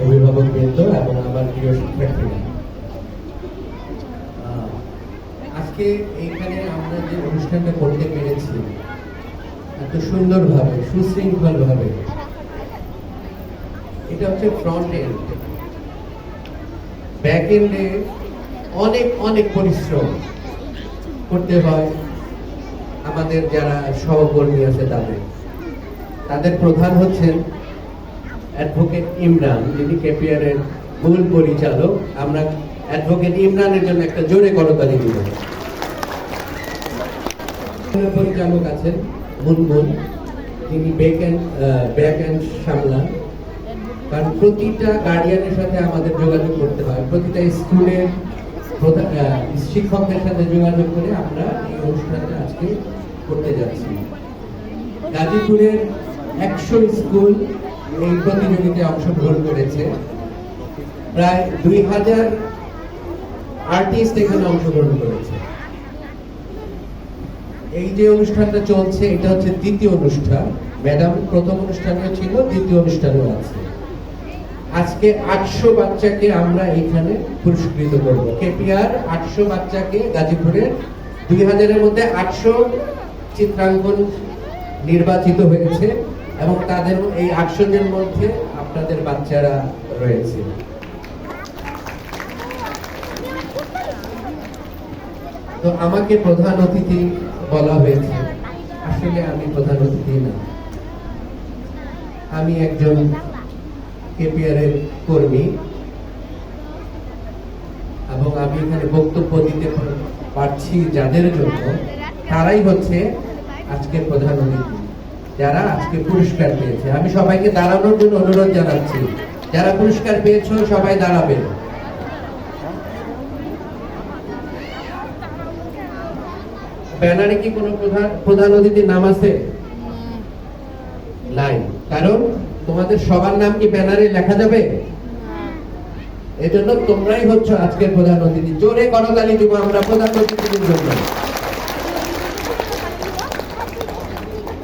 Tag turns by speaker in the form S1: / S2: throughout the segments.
S1: অভিভাবকবৃন্দ এবং আমার প্রিয় শিক্ষার্থীরা, আজকে এইখানে আমরা যে অনুষ্ঠানটা করতে পেরেছি এত সুন্দরভাবে সুশৃঙ্খলভাবে, এটা হচ্ছে ফ্রন্ট এন্ড। ব্যাক এন্ডে অনেক অনেক পরিশ্রম করতে হয় আমাদের যারা সহকর্মী আছে তাদের প্রধান হচ্ছেন অ্যাডভোকেট ইমরান, যিনি কেপিআর এর মূল পরিচালক। আমরা অ্যাডভোকেট ইমরানের জন্য একটা জোরে করতালি দিব। পরিচালক আছেন মুনমুন, তিনি ব্যাক এন্ড সামলান। কারণ প্রতিটা গার্ডিয়ানের সাথে আমাদের যোগাযোগ করতে হয়, প্রতিটা স্কুলের শিক্ষকদের সাথে যোগাযোগ করে আমরা এই অনুষ্ঠানটা আজকে করতে যাচ্ছি। গাজীপুরের 100 স্কুল এই প্রতিযোগিতায় অংশগ্রহণ করেছে। প্রায় 2000 আর্টিস্ট এখানে অংশগ্রহণ করেছে। এই যে অনুষ্ঠানটা চলছে, এটা হচ্ছে দ্বিতীয় অনুষ্ঠান। ম্যাডাম প্রথম অনুষ্ঠানেও ছিল, দ্বিতীয় অনুষ্ঠানেও আছে। আজকে 800 বাচ্চাকে আমরা এখানে পুরস্কৃত করব। কেপিআর 800 বাচ্চাকে, গাজীপুরের 2000 এর মধ্যে 800 চিত্রাঙ্কন নির্বাচিত হয়েছে এবং তাদের এই 800 জন মধ্যে আপনাদের বাচ্চারা রয়েছে। তো আমাকে প্রধান অতিথি বলা হয়েছে। আসলে আমি প্রধান অতিথি না, আমি একজন কেপিআর এর কর্মী এবং আমি এখানে বক্তব্য দিতে পারছি যাদের জন্য, তারাই হচ্ছে আজকের প্রধান অতিথি, যারা আজকে পুরস্কার পেয়েছে। আমি সবাইকে দাঁড়ানোর জন্য অনুরোধ জানাচ্ছি। যারা পুরস্কার পেয়েছো সবাই দাঁড়াবে। ব্যানারে কি কোনো প্রধান অতিথির নাম আছে? নাই। কারণ তোমাদের সবার নাম কি ব্যানারে লেখা যাবে? এজন্য তোমরাই হচ্ছ আজকের প্রধান অতিথি। জোরে করতালি দিব আমরা প্রধান অতিথিদের জন্য।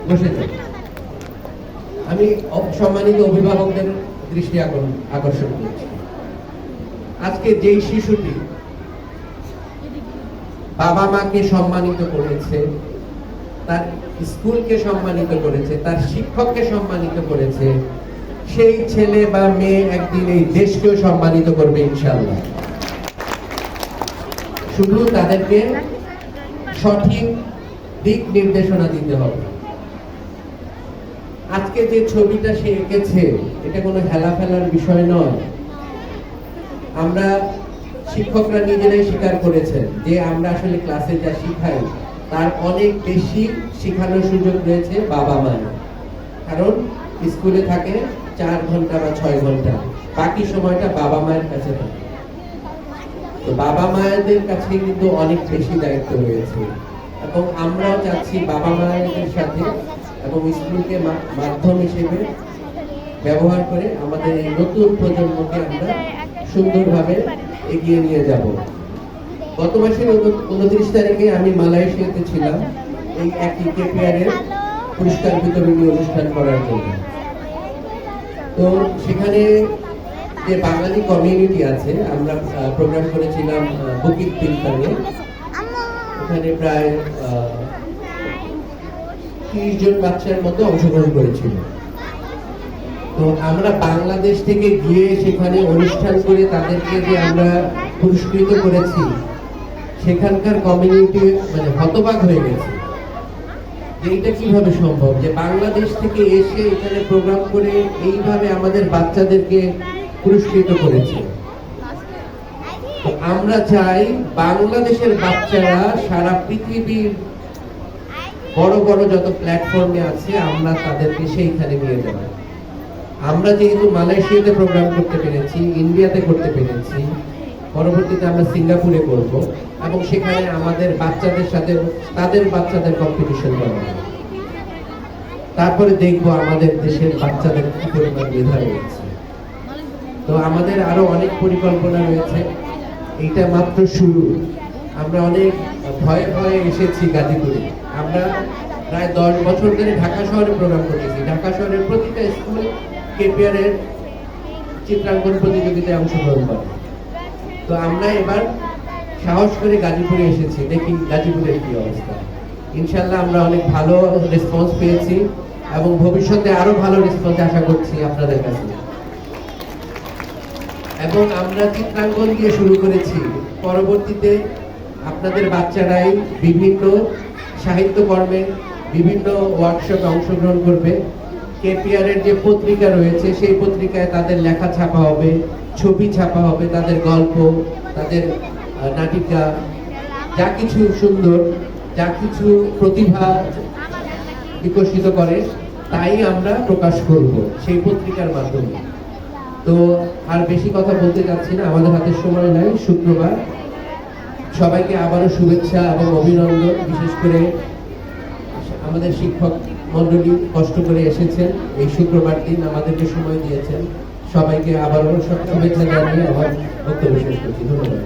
S1: বসে যাই। আমি সম্মানিত অভিভাবকদের দৃষ্টি আকর্ষণ করছি। আজকে যেই শিশুটি বাবা মাকে সম্মানিত করেছে, তার স্কুলকে সম্মানিত করেছে, তার শিক্ষককে সম্মানিত করেছে, সেই ছেলে বা মেয়ে একদিন এই দেশকেও সম্মানিত করবে ইনশাআল্লাহ। শুধু তাদেরকে সঠিক দিক নির্দেশনা দিতে হবে। আজকে যে ছবিটা সে এঁকেছে, এটা কোনো হেলাফেলার বিষয় নয়। আমরা শিক্ষকরা নিজেরাই স্বীকার করেছেন যে আমরা আসলে ক্লাসে যা শিখাই তার অনেক বেশি শেখানোর সুযোগ রয়েছে বাবা মায়ের। কারণ স্কুলে থাকে 4 ঘন্টা বা 6 ঘন্টা, বাকি সময়টা বাবা মায়ের কাছে থাকে। তো বাবা মায়েদের কাছে কিন্তু অনেক বেশি দায়িত্ব রয়েছে এবং আমরাও চাচ্ছি বাবা মায়েদের সাথে এবং স্কুলকে মাধ্যম হিসেবে ব্যবহার করে আমাদের এই নতুন প্রজন্মকে আমরা সুন্দরভাবে এগিয়ে নিয়ে যাব। গত মাসের 29 তারিখে আমি মালয়েশিয়াতে ছিলাম এই একই কেপিআর এর পুরস্কার বিতরণী অনুষ্ঠান করার জন্য। তো সেখানে যে বাঙালি কমিউনিটি আছে, আমরা প্রোগ্রাম করেছিলাম বুকিং পিলখানে। ওখানে প্রায় 30 জন বাচ্চার মতো অংশগ্রহণ করেছিল। তো আমরা বাংলাদেশ থেকে গিয়ে সেখানে অনুষ্ঠান করে তাদেরকে যে আমরা পুরস্কৃত করেছি, সেখানকার কমিউনিটি মানে হতবাক হয়ে গেছে যে এটা কিভাবে সম্ভব যে বাংলাদেশ থেকে এসে এখানে প্রোগ্রাম করে এইভাবে আমাদের বাচ্চাদেরকে পুরস্কৃত করেছে। তো আমরা চাই বাংলাদেশের বাচ্চারা সারা পৃথিবীর বড় বড় যত প্ল্যাটফর্মে আছে আমরা তাদেরকে সেইখানে নিয়ে যাব। আমরা যেহেতু মালয়েশিয়াতে প্রোগ্রাম করতে পেরেছি, ইন্ডিয়াতে করতে পেরেছি, পরবর্তীতে আমরা সিঙ্গাপুরে করব এবং সেখানে আমাদের বাচ্চাদের সাথে তাদের বাচ্চাদের কম্পিটিশন করা হবে। তারপরে দেখবো আমাদের দেশের বাচ্চাদের কি পরিমাণ মেধা রয়েছে। তো আমাদের আরো অনেক পরিকল্পনা রয়েছে, এইটা মাত্র শুরু। আমরা অনেক ভয়ে ভয়ে এসেছি গাজীপুরে। আমরা প্রায় 10 বছর ধরে ঢাকা শহরে প্রোগ্রাম করেছি। ঢাকা শহরের প্রতিটা স্কুলে কেপিআর এর চিত্রাঙ্কন প্রতিযোগিতায় অংশগ্রহণ করে। তো আমরা এবার সাহস করে গাজীপুরে এসেছি, দেখি গাজীপুরের কি অবস্থা। ইনশাল্লাহ আমরা অনেক ভালো রেসপন্স পেয়েছি এবং ভবিষ্যতে আরো ভালো রেসপন্স আশা করছি আপনাদের কাছে। এবং আমরা চিত্রাঙ্কন দিয়ে শুরু করেছি, পরবর্তীতে আপনাদের বাচ্চারাই বিভিন্ন সাহিত্যকর্মে বিভিন্ন ওয়ার্কশপে অংশগ্রহণ করবে। কেপিআর এর যে পত্রিকা রয়েছে সেই পত্রিকায় তাদের লেখা ছাপা হবে, ছবি ছাপা হবে, তাদের গল্প, তাদের নাটিকা, যা কিছু সুন্দর, যা কিছু প্রতিভা বিকশিত করে তাই আমরা প্রকাশ করব সেই পত্রিকার মাধ্যমে। তো আর বেশি কথা বলতে চাচ্ছি না, আমাদের হাতে সময় নাই। শুক্রবার সবাইকে আবারও শুভেচ্ছা এবং অভিনন্দন। বিশেষ করে আমাদের শিক্ষক মন্ডলী কষ্ট করে এসেছেন, এই শুক্রবার দিন আমাদেরকে সময় দিয়েছেন। সবাইকে আবারও শুভেচ্ছা জানিয়ে আমার বক্তব্য শেষ করছি। ধন্যবাদ।